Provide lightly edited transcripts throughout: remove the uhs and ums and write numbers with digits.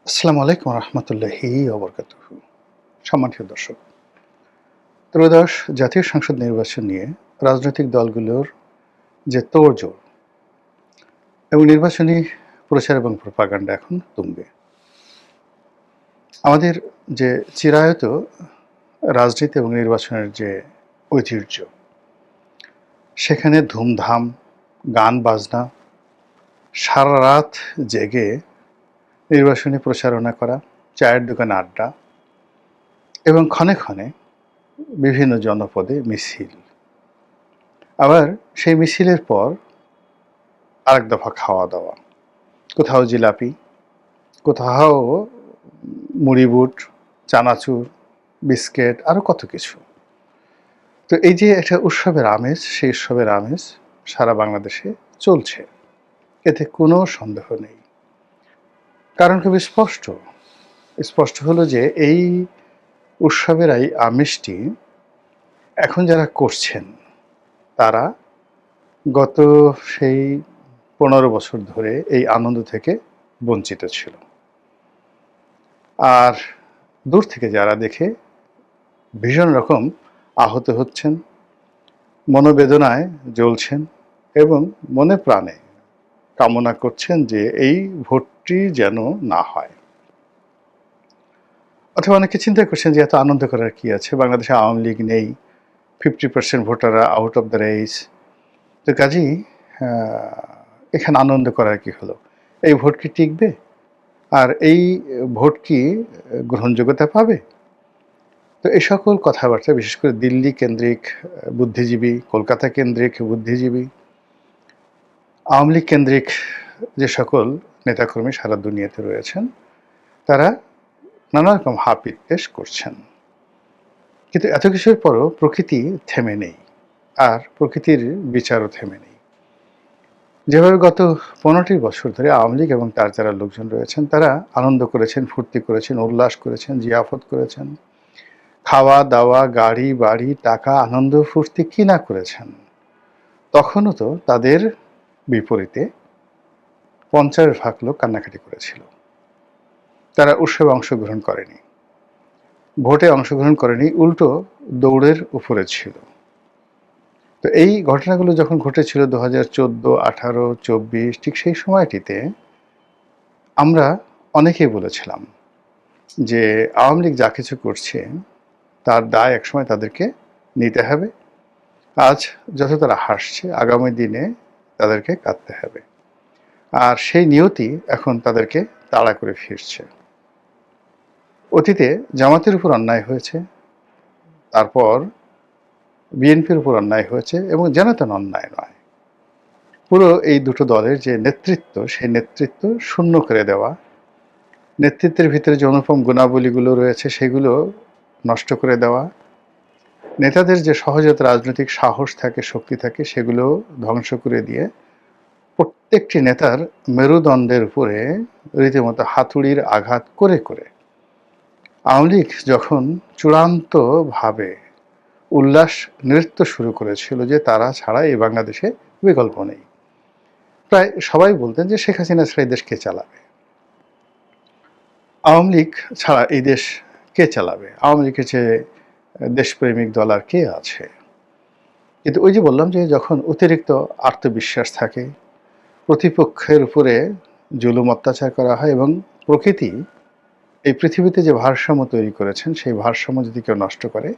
আসসালামু আলাইকুম রহমতুল্লাহি ওবরকাতুহু। সম্মানিত দর্শক, ত্রয়োদশ জাতীয় সংসদ নির্বাচন নিয়ে রাজনৈতিক দলগুলোর যে তোড়জোড় এবং নির্বাচনী প্রচার এবং প্রপাগান্ডা এখন তুঙ্গে। আমাদের যে চিরায়ত রাজনীতি এবং নির্বাচনের যে ঐতিহ্য, সেখানে ধুমধাম, গান বাজনা, সারা রাত জেগে নির্বাচনী প্রচারণা করা, চায়ের দোকানে আড্ডা এবং ক্ষণে ক্ষণে বিভিন্ন জনপদে মিছিল। আবার সেই মিছিলের পর আরেক দফা খাওয়া দাওয়া, কোথাও জিলাপি, কোথাও মুড়ি বুট, চানাচুর, বিস্কিট, আরও কত কিছু। তো এই যে একটা উৎসবের আমেজ, সেই উৎসবের আমেজ সারা বাংলাদেশে চলছে, এতে কোনো সন্দেহ নেই। কারণ খুব স্পষ্ট, স্পষ্ট হলো যে এই উৎসবের এই আমেজটি এখন যারা করছেন তারা গত সেই 15 বছর ধরে এই আনন্দ থেকে বঞ্চিত ছিল। আর দূর থেকে যারা দেখে ভীষণ রকম আহত হচ্ছেন, মনোবেদনায় জ্বলছেন এবং মনে প্রাণে কামনা করছেন যে এই ভোটটি যেন না হয়। অথবা অনেকে চিন্তা করছেন যে এত আনন্দ করার কি আছে, বাংলাদেশে আওয়ামী লীগ নেই, 50% ভোটাররা আউট অফ দ্য রেস, তো কাজেই এখানে আনন্দ করার কি হলো, এই ভোট কি টিকবে, আর এই ভোট কি গ্রহণযোগ্যতা পাবে? তো এই সকল কথাবার্তা বিশেষ করে দিল্লি কেন্দ্রিক বুদ্ধিজীবী, কলকাতা কেন্দ্রিক বুদ্ধিজীবী, আওয়ামী লীগ কেন্দ্রিক যে সকল নেতাকর্মী সারা দুনিয়াতে রয়েছেন, তারা নানা রকম হাপিত্তেশ করছেন। কিন্তু এত কিছুর পরও প্রকৃতি থেমে নেই, আর প্রকৃতির বিচারও থেমে নেই। যেভাবে গত 15টি বছর ধরে আওয়ামী লীগ এবং তার যারা লোকজন রয়েছেন তারা আনন্দ করেছেন, ফুর্তি করেছেন, উল্লাস করেছেন, জিয়াফত করেছেন, খাওয়া দাওয়া, গাড়ি বাড়ি, টাকা, আনন্দ ফুর্তি কি না করেছেন, তখনও তো তাদের বিপরীতে 50% লোক কান্নাকাটি করেছিল। তারা উৎসবে অংশগ্রহণ করেনি, ভোটে অংশগ্রহণ করেনি, উল্টো দৌড়ের উপরে ছিল। তো এই ঘটনাগুলো যখন ঘটেছিল 2014, 18, 24, ঠিক সেই সময়টিতে আমরা অনেকেই বলেছিলাম যে আওয়ামী লীগ যা কিছু করছে তার দায় একসময় তাদেরকে নিতে হবে। আজ যত তারা হাসছে, আগামী দিনে তাদেরকে কাঁদতে হবে। আর সেই নিয়তি এখন তাদেরকে তাড়া করে ফিরছে। অতীতে জামাতের উপর অন্যায় হয়েছে, তারপর বিএনপির উপর অন্যায় হয়েছে, এবং যেন তেন অন্যায় নয়, পুরো এই দুটো দলের যে নেতৃত্ব, সেই নেতৃত্ব শূন্য করে দেওয়া, নেতৃত্বের ভিতরে যে অনুপম গুণাবলীগুলো রয়েছে সেগুলো নষ্ট করে দেওয়া, নেতাদের যে সহজাত রাজনৈতিক সাহস থাকে, শক্তি থাকে, সেগুলো ধ্বংস করে দিয়ে প্রত্যেকটি নেতার মেরুদণ্ডের উপরে রীতিমতো হাতুড়ির আঘাত করে করে আওয়ামী লীগ যখন চূড়ান্তভাবে উল্লাস নৃত্য শুরু করেছিল যে তারা ছাড়া এই বাংলাদেশে বিকল্প নেই, প্রায় সবাই বলতেন যে শেখ হাসিনা ছাড়া এই দেশ কে চালাবে, আওয়ামী লীগ ছাড়া এই দেশ কে চালাবে, আওয়ামী লীগের যে দেশপ্রেমিক দল আর কে আছে। কিন্তু ওই যে বললাম যে যখন অতিরিক্ত আত্মবিশ্বাস থাকে, প্রতিপক্ষের উপরে জুলুম অত্যাচার করা হয়, এবং প্রকৃতি এই পৃথিবীতে যে ভারসাম্য তৈরি করেছেন সেই ভারসাম্য যদি কেউ নষ্ট করে,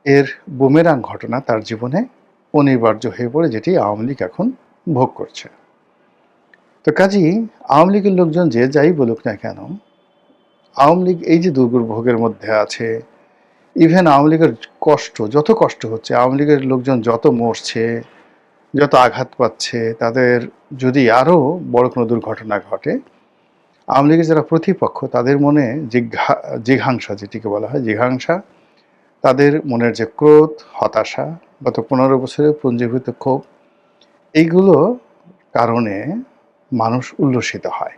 এর বুমেরাং ঘটনা তার জীবনে অনিবার্য হয়ে পড়ে, যেটি আওয়ামী লীগ এখন ভোগ করছে। তো কাজেই আওয়ামী লীগের লোকজন যে যাই বলুক না কেন, আওয়ামী লীগ এই যে দুর্ভোগের মধ্যে আছে, ইভেন আওয়ামী লীগের কষ্ট, যত কষ্ট হচ্ছে, আওয়ামী লীগের লোকজন যত মরছে, যত আঘাত পাচ্ছে, তাদের যদি আরও বড় কোনো দুর্ঘটনা ঘটে, আওয়ামী লীগের যারা প্রতিপক্ষ তাদের মনে জিঘাংসা, যেটিকে বলা হয় জিঘাংসা, তাদের মনের যে ক্রোধ, হতাশা, গত 15 বছরে পুঞ্জীভূত ক্ষোভ, এইগুলো কারণে মানুষ উল্লসিত হয়।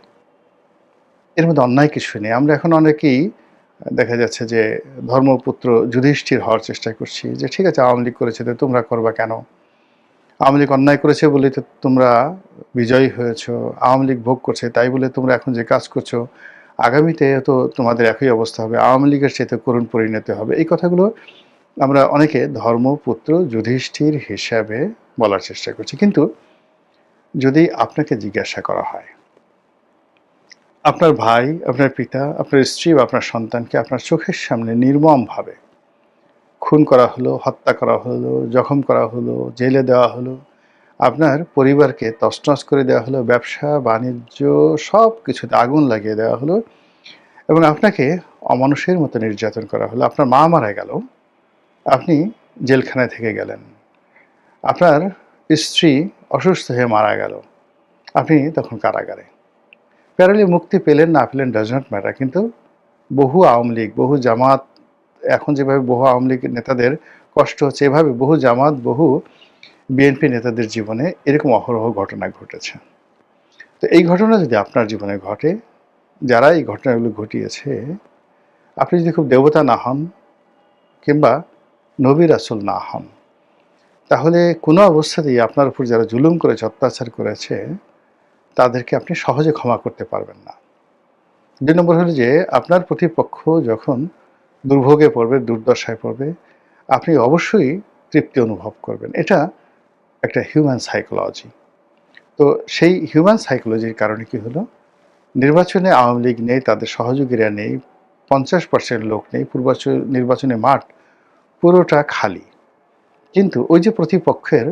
এর মধ্যে অন্যায় কিছু নেই। আমরা এখন অনেকেই দেখা যাচ্ছে যে ধর্মপুত্র যুধিষ্ঠির হওয়ার চেষ্টা করছি, যে ঠিক আছে আওয়ামী লীগ করেছে তো তোমরা করবা কেন, আওয়ামী লীগ অন্যায় করেছে বলে তো তোমরা বিজয়ী হয়েছো, আওয়ামী লীগ ভোগ করছে তাই বলে তোমরা এখন যে কাজ করছো আগামীতে তো তোমাদের একই অবস্থা হবে, আওয়ামী লীগের চাইতে করুণ পরিণতি হবে। এই কথাগুলো আমরা অনেকে ধর্মপুত্র যুধিষ্ঠির হিসাবে বলার চেষ্টা করছি। কিন্তু যদি আপনাকে জিজ্ঞাসা করা হয়, আপনার ভাই, আপনার পিতা, আপনার স্ত্রী বা আপনার সন্তানকে আপনার চোখের সামনে নির্মমভাবে খুন করা হলো, হত্যা করা হলো, জখম করা হলো, জেলে দেওয়া হলো, আপনার পরিবারকে তছনছ করে দেওয়া হলো, ব্যবসা বাণিজ্য সব কিছুতে আগুন লাগিয়ে দেওয়া হলো এবং আপনাকে অমানুষের মতো নির্যাতন করা হলো, আপনার মা মারা গেল, আপনি জেলখানায় থেকে গেলেন, আপনার স্ত্রী অসুস্থ হয়ে মারা গেল, আপনি তখন কারাগারে। প্যারালি মুক্তি পেলেন না পেলেন ডাজ নট ম্যাটার, কিন্তু বহু আওয়ামী লীগ, বহু জামাত, এখন যেভাবে বহু আওয়ামী লীগ নেতাদের কষ্ট হচ্ছে, এভাবে বহু জামাত, বহু বিএনপি নেতাদের জীবনে এরকম অহরহ ঘটনা ঘটেছে। তো এই ঘটনা যদি আপনার জীবনে ঘটে, যারা এই ঘটনাগুলো ঘটিয়েছে, আপনি যদি খুব দেবতা না হন কিংবা নবী রাসূল না হন, তাহলে কোনো অবস্থাতেই আপনার উপর যারা জুলুম করেছে, অত্যাচার করেছে, তাদেরকে আপনি সহজে ক্ষমা করতে পারবেন না। ২ নম্বর হলো যে আপনার প্রতিপক্ষ যখন দুর্ভোগে পড়বে, দুর্দশায় পড়বে, আপনি অবশ্যই তৃপ্তি অনুভব করবেন। এটা একটা হিউম্যান সাইকোলজি। তো সেই হিউম্যান সাইকোলজির কারণে কি হলো, নির্বাচনে আওয়ামী লীগ নেই, তাদের সহযোগীরা নেই, ৫০% লোক নেই, নির্বাচনী মাঠ পুরোটা খালি। কিন্তু ওই যে প্রতিপক্ষের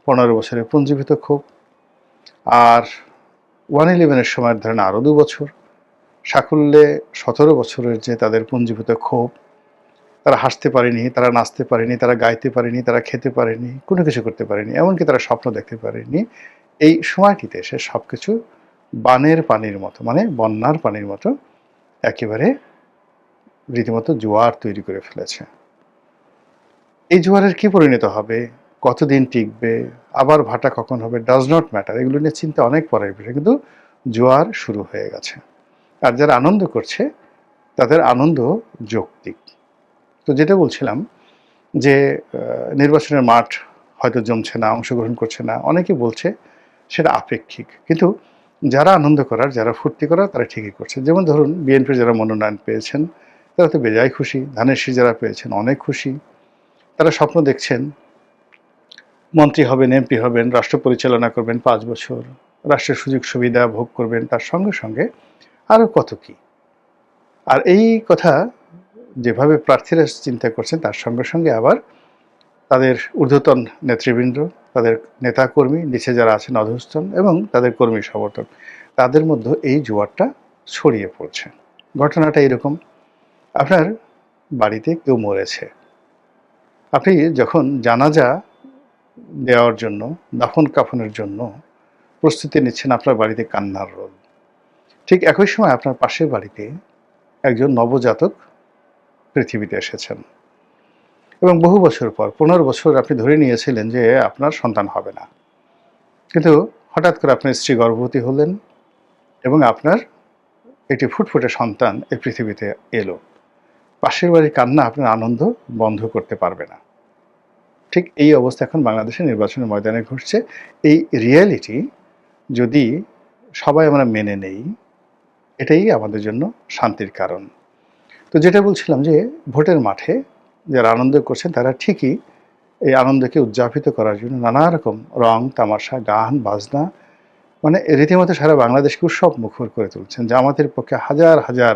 ১৫ বছরের পুঞ্জীভূত ক্ষোভ, আর 1/11-এর সময় ধরেন আরও ২ বছর, সাকুল্যে ১৭ বছরের যে তাদের পুঞ্জীভূত ক্ষোভ, তারা হাসতে পারেনি, তারা নাচতে পারেনি, তারা গাইতে পারেনি, তারা খেতে পারেনি, কোনো কিছু করতে পারেনি, এমনকি তারা স্বপ্ন দেখতে পারেনি। এই সময়টিতে এসে সব কিছু বানের পানির মতো, মানে বন্যার পানির মতো একেবারে রীতিমতো জোয়ার তৈরি করে ফেলেছে। এই জোয়ারের কি পরিণত হবে, কতদিন টিকবে, আবার ভাটা কখন হবে, ডাজ নট ম্যাটার, এগুলো নিয়ে চিন্তা অনেক পরের বিষয়, কিন্তু জোয়ার শুরু হয়ে গেছে। আর যারা আনন্দ করছে তাদের আনন্দ যৌক্তিক। তো যেটা বলছিলাম যে নির্বাচনের মাঠ হয়তো জমছে না, অংশগ্রহণ করছে না, অনেকে বলছে সেটা আপেক্ষিক, কিন্তু যারা আনন্দ করার, যারা ফুর্তি করার, তারা ঠিকই করছে। যেমন ধরুন বিএনপির যারা মনোনয়ন পেয়েছেন তারা তো বেজায় খুশি, ধানের শীষ যারা পেয়েছেন অনেক খুশি, তারা স্বপ্ন দেখছেন মন্ত্রী হবেন, এমপি হবেন, রাষ্ট্র পরিচালনা করবেন ৫ বছর, রাষ্ট্রের সুযোগ সুবিধা ভোগ করবেন, তার সঙ্গে সঙ্গে আরও কত কি। আর এই কথা যেভাবে প্রার্থীরা চিন্তা করছেন, তার সঙ্গে সঙ্গে আবার তাদের ঊর্ধ্বতন নেতৃবৃন্দ, তাদের নেতাকর্মী, নিচে যারা আছেন অধস্তন এবং তাদের কর্মী সমর্থক, তাদের মধ্যে এই জোয়ারটা ছড়িয়ে পড়ছে। ঘটনাটা এরকম, আপনার বাড়িতে কেউ মরেছে, আপনি যখন জানাজা দেওয়ার জন্য, দাফন কাফনের জন্য প্রস্তুতি নিচ্ছেন, আপনার বাড়িতে কান্নার রোল। ঠিক একই সময় আপনার পাশের বাড়িতে একজন নবজাতক পৃথিবীতে এসেছেন এবং বহু বছর পর, ১৫ বছর আপনি ধরে নিয়েছিলেন যে আপনার সন্তান হবে না, কিন্তু হঠাৎ করে আপনার স্ত্রী গর্ভবতী হলেন এবং আপনার একটি ফুটফুটে সন্তান এই পৃথিবীতে এলো। পাশের বাড়ির কান্না আপনার আনন্দ বন্ধ করতে পারবে না। ঠিক এই অবস্থা এখন বাংলাদেশের নির্বাচনের ময়দানে ঘটছে। এই রিয়ালিটি যদি সবাই আমরা মেনে নেই, এটাই আমাদের জন্য শান্তির কারণ। তো যেটা বলছিলাম যে ভোটের মাঠে যারা আনন্দ করছেন তারা ঠিকই এই আনন্দকে উদযাপিত করার জন্য নানা রকম রং তামাশা, গান বাজনা, মানে রীতিমতো সারা বাংলাদেশকে উৎসব মুখর করে তুলছেন। জামাতের পক্ষে হাজার হাজার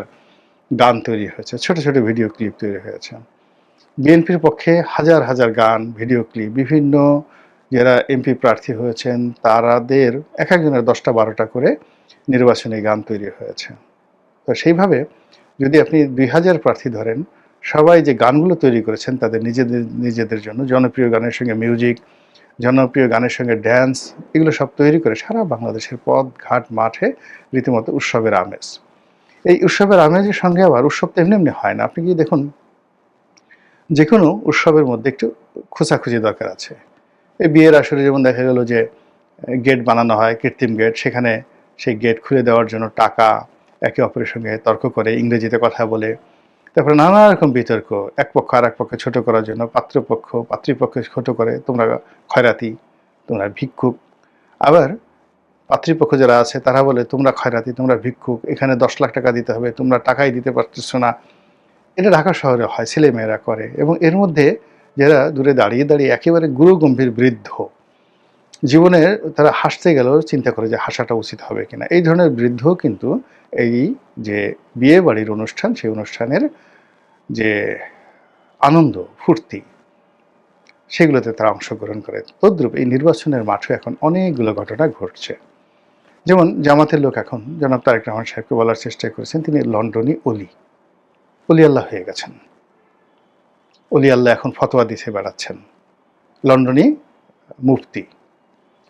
গান তৈরি হয়েছে, ছোট ছোট ভিডিও ক্লিপ তৈরি হয়েছে। বিএনপির পক্ষে হাজার হাজার গান, ভিডিও ক্লিপ, বিভিন্ন যারা এমপি প্রার্থী হয়েছেন তাদের এক একজনের ১০টা-১২টা করে নির্বাচনী গান তৈরি হয়েছে। তো সেইভাবে যদি আপনি ২০০০ প্রার্থী ধরেন, সবাই যে গানগুলো তৈরি করেছেন তাদের নিজেদের নিজেদের জন্য, জনপ্রিয় গানের সঙ্গে মিউজিক, জনপ্রিয় গানের সঙ্গে ড্যান্স, এগুলো সব তৈরি করে সারা বাংলাদেশের পথ ঘাট মাঠে রীতিমতো উৎসবের আমেজ। এই উৎসবের আমেজের সঙ্গে আবার উৎসব তো এমনি এমনি হয় না। আপনি কি দেখুন, যে কোনো উৎসবের মধ্যে একটু খোঁচাখুচি দরকার আছে। এই বিয়ের আসরে যেমন দেখা গেল যে গেট বানানো হয়, কৃত্রিম গেট, সেখানে সেই গেট খুলে দেওয়ার জন্য টাকা, একে অপরের সঙ্গে তর্ক করে, ইংরেজিতে কথা বলে, তারপরে নানা রকম বিতর্ক, এক পক্ষ আর এক পক্ষে ছোট করার জন্য পাত্রপক্ষ পাত্রীপক্ষকে ছোট করে, তোমরা খয়রাতি, তোমরা ভিক্ষুক। আবার পাত্রীপক্ষ যারা আছে তারা বলে তোমরা খয়রাতি, তোমরা ভিক্ষুক, এখানে 10 লাখ টাকা দিতে হবে, তোমরা টাকাই দিতে পারতেছ না। এটা ঢাকা শহরে হয়, ছেলেমেয়েরা করে। এবং এর মধ্যে যারা দূরে দাঁড়িয়ে দাঁড়িয়ে একেবারে গুরুগম্ভীর বৃদ্ধ, জীবনের তারা হাসতে গেলেও চিন্তা করে যে হাসাটা উচিত হবে কিনা, এই ধরনের বৃদ্ধ কিন্তু এই যে বিয়ে বাড়ির অনুষ্ঠান, সেই অনুষ্ঠানের যে আনন্দ ফুর্তি সেগুলোতে তারা অংশগ্রহণ করে। তদ্রূপ এই নির্বাচনের মাঠে এখন অনেকগুলো ঘটনা ঘটছে। যেমন জামাতের লোক এখন জনাব তারেক রহমান সাহেবকে বলার চেষ্টা করেছেন তিনি লন্ডনী অলি আল্লাহ হয়ে গেছেন। অলি আল্লাহ এখন ফতোয়া দিতে বেড়াচ্ছেন, লন্ডনী মুফতি।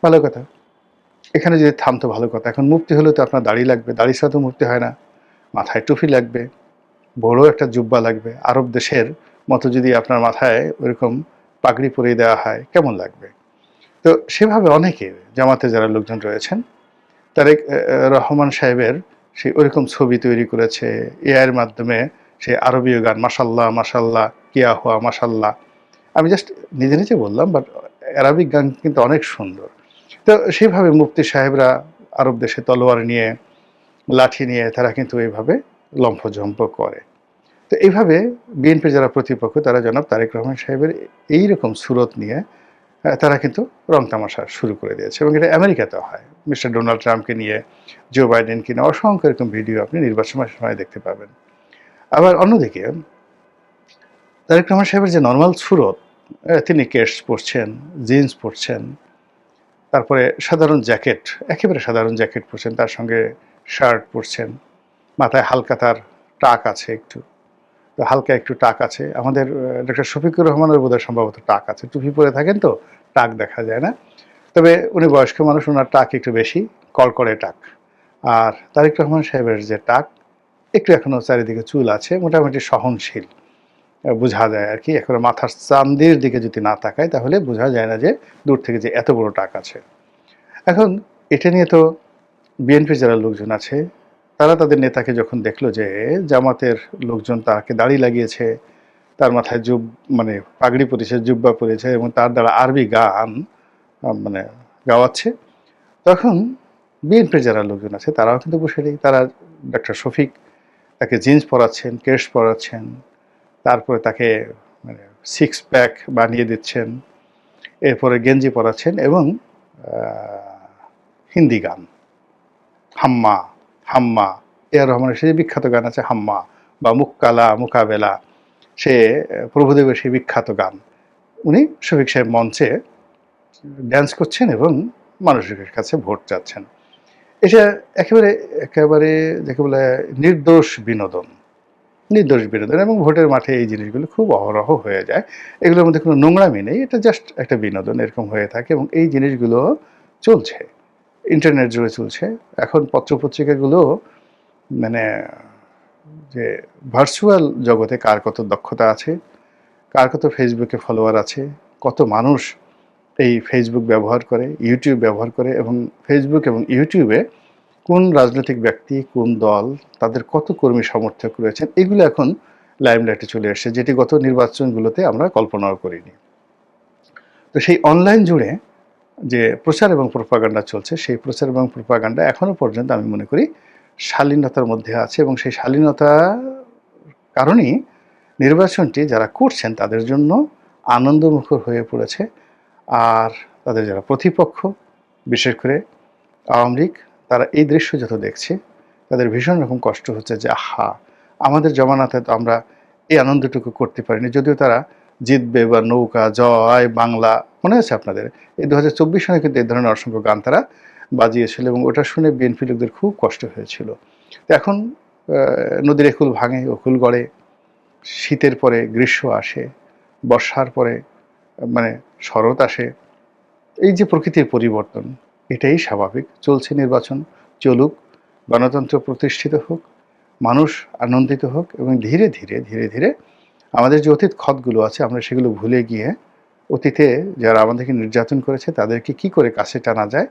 ভালো কথা, এখানে যদি থামতো ভালো কথা। এখন মুফতি হলেও তো আপনার দাড়ি লাগবে, দাড়ি ছাড়া তো মুফতি হয় না। মাথায় টুপি লাগবে, বড় একটা জুব্বা লাগবে। আরব দেশের মতো যদি আপনার মাথায় ওইরকম পাগড়ি পরিয়ে দেওয়া হয় কেমন লাগবে? তো সেভাবে অনেকে জামাতে যারা লোকজন রয়েছেন তারেক রহমান সাহেবের সেই ওইরকম ছবি তৈরি করেছে এআইয়ের মাধ্যমে, সেই আরবীয় গান মাশাল্লাহ মাশাল্লাহ কিয়া হুয়া মাশাল্লাহ। আমি জাস্ট নিজে নিজে বললাম, বাট অ্যারাবিক গান কিন্তু অনেক সুন্দর। তো সেইভাবে মুফতি সাহেবরা আরব দেশে তলোয়ার নিয়ে, লাঠি নিয়ে তারা কিন্তু এইভাবে লম্ফজম্প করে। তো এইভাবে বিএনপির যারা প্রতিপক্ষ তারা জনাব তারেক রহমান সাহেবের এইরকম সুরত নিয়ে তারা কিন্তু রং তামাশা শুরু করে দিয়েছে। এবং এটা আমেরিকাতেও হয়, মিস্টার ডোনাল্ড ট্রাম্পকে নিয়ে, জো বাইডেনকে নিয়ে অসংখ্য এরকম ভিডিও আপনি নির্বাচনের সময় দেখতে পাবেন। আবার অন্যদিকে তারেক রহমান সাহেবের যে নর্মাল সুরত, তিনি কেস পরছেন, জিন্স পরছেন, তারপরে সাধারণ জ্যাকেট, একেবারে সাধারণ জ্যাকেট পরছেন, তার সঙ্গে শার্ট পরছেন, মাথায় হালকা তার টাক আছে একটু, তো হালকা একটু টাক আছে। আমাদের ডক্টর শফিকুর রহমানের বোধহয় সম্ভবত টাক আছে, টুপি পরে থাকেন তো টাক দেখা যায় না। তবে উনি বয়স্ক মানুষ, ওনার টাক একটু বেশি, কড়কড়ে টাক। আর তারেক রহমান সাহেবের যে টাক, একটু এখনও চারিদিকে চুল আছে, মোটামুটি সহনশীল বোঝা যায় আর কি। এখন মাথার চান্দির দিকে যদি না তাকায় তাহলে বোঝা যায় না যে দূর থেকে যে এত বড় টাক আছে। এখন এটা নিয়ে তো বিএনপির যারা লোকজন আছে তারা তাদের নেতাকে যখন দেখলো যে জামাতের লোকজন তাকে দাড়ি লাগিয়েছে, তার মাথায় মানে পাগড়ি পরেছে, জুব্বা পরেছে এবং তার দ্বারা আরবি গান মানে গাওয়াচ্ছে, তখন বিএনপির যারা লোকজন আছে তারাও কিন্তু বসে নেই। তারা ডক্টর শফিক তাকে জিন্স পরাচ্ছেন, কেশ পরাচ্ছেন, তারপরে তাকে মানে সিক্স প্যাক বানিয়ে দিচ্ছেন, এরপরে গেঞ্জি পরাচ্ছেন এবং হিন্দি গান হাম্মা হাম্মা, এআর রহমানের সেই বিখ্যাত গান আছে হাম্মা, বা মুক্কালা মুকাবেলা, সে প্রভুদেবের সেই বিখ্যাত গান। উনি শফিক সাহেব মঞ্চে ড্যান্স করছেন এবং মানুষের কাছে ভোট চাচ্ছেন। এটা একেবারে একেবারে যাকে বলে নির্দোষ বিনোদন, নির্দোষ বিনোদন। এবং ভোটের মাঠে এই জিনিসগুলো খুব অহরহ হয়ে যায়, এগুলোর মধ্যে কোনো নোংরামি নেই, এটা জাস্ট একটা বিনোদন এরকম হয়ে থাকে। এবং এই জিনিসগুলো চলছে, ইন্টারনেট জুড়ে চলছে। এখন পত্রপত্রিকাগুলো মানে যে ভার্চুয়াল জগতে কার কত দক্ষতা আছে, কার কত ফেসবুকে ফলোয়ার আছে, কত মানুষ এই ফেসবুক ব্যবহার করে, ইউটিউব ব্যবহার করে, এবং ফেসবুক এবং ইউটিউবে কোন রাজনৈতিক ব্যক্তি, কোন দল, তাদের কত কর্মী সমর্থক রয়েছেন, এগুলো এখন লাইমলাইটে চলে আসছে, যেটি গত নির্বাচনগুলোতে আমরা কল্পনাও করিনি। তো সেই অনলাইন জুড়ে যে প্রচার এবং প্রোপাগান্ডা চলছে, সেই প্রচার এবং প্রোপাগান্ডা এখনও পর্যন্ত আমি মনে করি শালীনতার মধ্যে আছে। এবং সেই শালীনতার কারণেই নির্বাচনটি যারা করছেন তাদের জন্য আনন্দমুখর হয়ে পড়েছে। আর তাদের যারা প্রতিপক্ষ, বিশেষ করে আওয়ামী লীগ, তারা এই দৃশ্য যত দেখছে তাদের ভীষণ রকম কষ্ট হচ্ছে যে আহা, আমাদের জমানাতে তো আমরা এই আনন্দটুকু করতে পারিনি। যদিও তারা জিতবে বা নৌকা জয় বাংলা, মনে আছে আপনাদের, এই 2024 সনে কিন্তু এই ধরনের অসংখ্য গান তারা বাজিয়েছিল এবং ওটা শুনে বিএনপি লোকদের খুব কষ্ট হয়েছিল। তো এখন নদীর একুল ভাঙে, অকুল গড়ে, শীতের পরে গ্রীষ্ম আসে, বর্ষার পরে মানে শরৎ আসে, এই যে প্রকৃতির পরিবর্তন, এটাই স্বাভাবিক। চলছে নির্বাচন, চলুক, গণতন্ত্র প্রতিষ্ঠিত হোক, মানুষ আনন্দিত হোক, এবং ধীরে ধীরে ধীরে ধীরে আমাদের যে অতীত ক্ষতগুলো আছে আমরা সেগুলো ভুলে গিয়ে অতীতে যারা আমাদেরকে নির্যাতন করেছে তাদেরকে কি করে কাছে টানা যায়,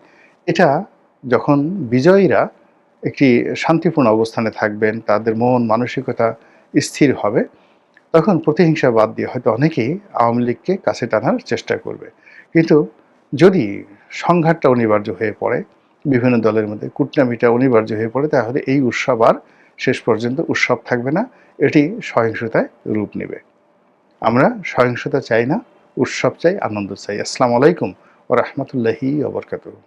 এটা যখন বিজয়ীরা একটি শান্তিপূর্ণ অবস্থানে থাকবেন, তাদের মন মানসিকতা স্থির হবে, তখন প্রতিহিংসা বাদ দিয়ে হয়তো অনেকেই আওয়ামী লীগকে কাছে টানার চেষ্টা করবে। কিন্তু যদি সংঘাতটা অনিবার্য হয়ে পড়ে, বিভিন্ন দলের মধ্যে কূটনামিটা অনিবার্য হয়ে পড়ে, তাহলে এই উৎসব আর শেষ পর্যন্ত উৎসব থাকবে না, এটি সহিংসতায় রূপ নেবে। আমরা সহিংসতা চাই না, উৎসব চাই, আনন্দ চাই। আসসালামু আলাইকুম ওয়া রাহমাতুল্লাহি ওয়া বারাকাতুহু।